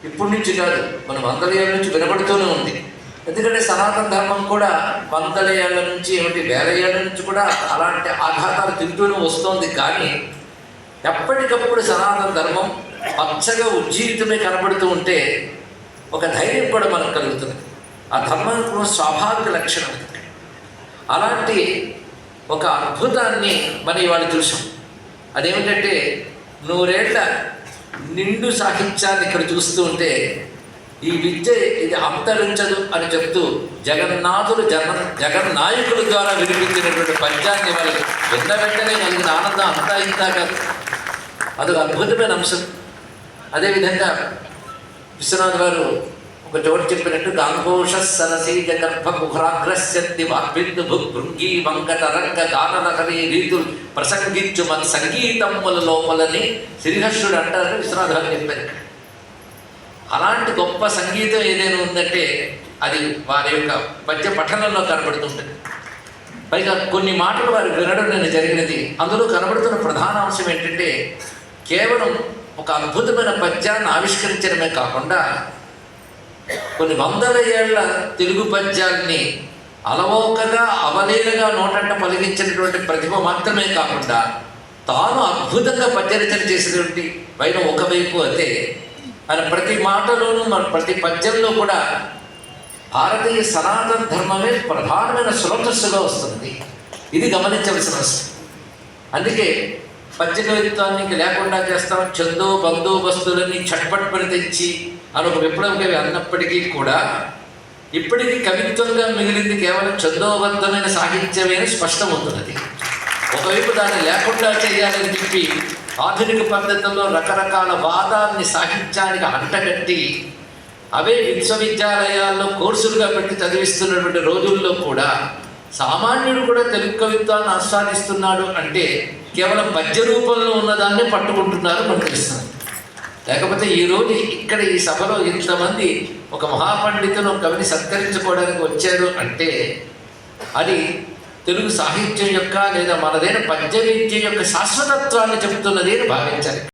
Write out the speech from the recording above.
ఇప్పటి నుంచి కాదు, మన వందల ఏళ్ళ నుంచి వినబడుతూనే ఉంది. ఎందుకంటే సనాతన ధర్మం కూడా వందల ఏళ్ళ నుంచి ఏమిటి వేల ఏళ్ళ నుంచి కూడా అలాంటి ఆఘాతాలు తింటూనే వస్తోంది. కానీ ఎప్పటికప్పుడు సనాతన ధర్మం పచ్చగా ఉజ్జీవితమే కనబడుతూ ఉంటే ఒక ధైర్యం కూడా మనకు కలుగుతుంది. ఆ ధర్మం స్వాభావిక లక్షణం. అలాంటి ఒక అద్భుతాన్ని మనం ఇవాళ చూసాం. అదేమిటంటే 100 ఏళ్ల నిండు సాహిత్యాన్ని ఇక్కడ చూస్తూ ఉంటే ఈ విద్య ఇది అంతరించదు అని చెప్తూ జగన్నాథులు జగన్నాయకుల ద్వారా వినిపించినటువంటి పద్యాన్ని వాళ్ళకి విన్న వెంటనే కలిగిన ఆనందం అంతా ఇంతా కాదు, అదొక అద్భుతమైన అంశం. అదేవిధంగా విశ్వనాథ్ గారు ఒక చోటు చెప్పినట్టు గాంఘోష సరసీజ గర్భ కుహరాగ్రస్యతి వాగ్బిందు భృంగి వంకట రంగ గాననకరి రీతులు ప్రసంగించు మన సంగీతముల లోపలని శ్రీహర్షుడు అంటారు. విశ్వనాథ్ గారు చెప్పారు. అలాంటి గొప్ప సంగీతం ఏదైనా ఉందంటే అది వారి యొక్క పద్య పఠనంలో కనబడుతుంటుంది. పైగా కొన్ని మాటలు వారు వినడం నేను జరిగినది. అందులో కనబడుతున్న ప్రధాన అంశం ఏంటంటే కేవలం ఒక అద్భుతమైన పద్యాన్ని ఆవిష్కరించడమే కాకుండా కొన్ని వందల ఏళ్ల తెలుగు పద్యాల్ని అలవోకగా అవలీలగా నోటంట పలిగించినటువంటి ప్రతిభ మాత్రమే కాకుండా తాను అద్భుతంగా పద్యరచన చేసినటువంటి పైన ఒకవైపు అయితే ఆయన ప్రతి మాటలోనూ మన ప్రతి పద్యంలో కూడా భారతీయ సనాతన ధర్మమే ప్రధానమైన స్రోతస్సుగా వస్తుంది. ఇది గమనించవలసిన అవసరం. అందుకే పద్య కవిత్వాన్ని లేకుండా చేస్తాం, చందో బందోబస్తులన్నీ చట్పట్పని తెచ్చి అని ఒక విప్లవ కవి అన్నప్పటికీ కూడా ఇప్పటికీ కవిత్వంగా మిగిలింది కేవలం చందోబద్ధమైన సాహిత్యమే స్పష్టమవుతున్నది. ఒకవైపు దాన్ని లేకుండా చేయాలని చెప్పి ఆధునిక పద్ధతుల్లో రకరకాల వాదాన్ని సాహిత్యానికి అంటగట్టి అవే విశ్వవిద్యాలయాల్లో కోర్సులుగా పెట్టి చదివిస్తున్నటువంటి రోజుల్లో కూడా సామాన్యుడు కూడా తెలుగు కవిత్వాన్ని ఆస్వాదిస్తున్నాడు అంటే కేవలం పద్య రూపంలో ఉన్నదాన్ని పట్టుకుంటున్నారు మనకు తెలుస్తుంది. లేకపోతే ఈరోజు ఇక్కడ ఈ సభలో ఇంతమంది ఒక మహాపండితులు ఒక కవిని సత్కరించుకోవడానికి వచ్చారు అంటే అది తెలుగు సాహిత్యం యొక్క లేదా మనదైన పద్య విద్య యొక్క శాశ్వతత్వాన్ని చెబుతున్నది అని భావించాలి.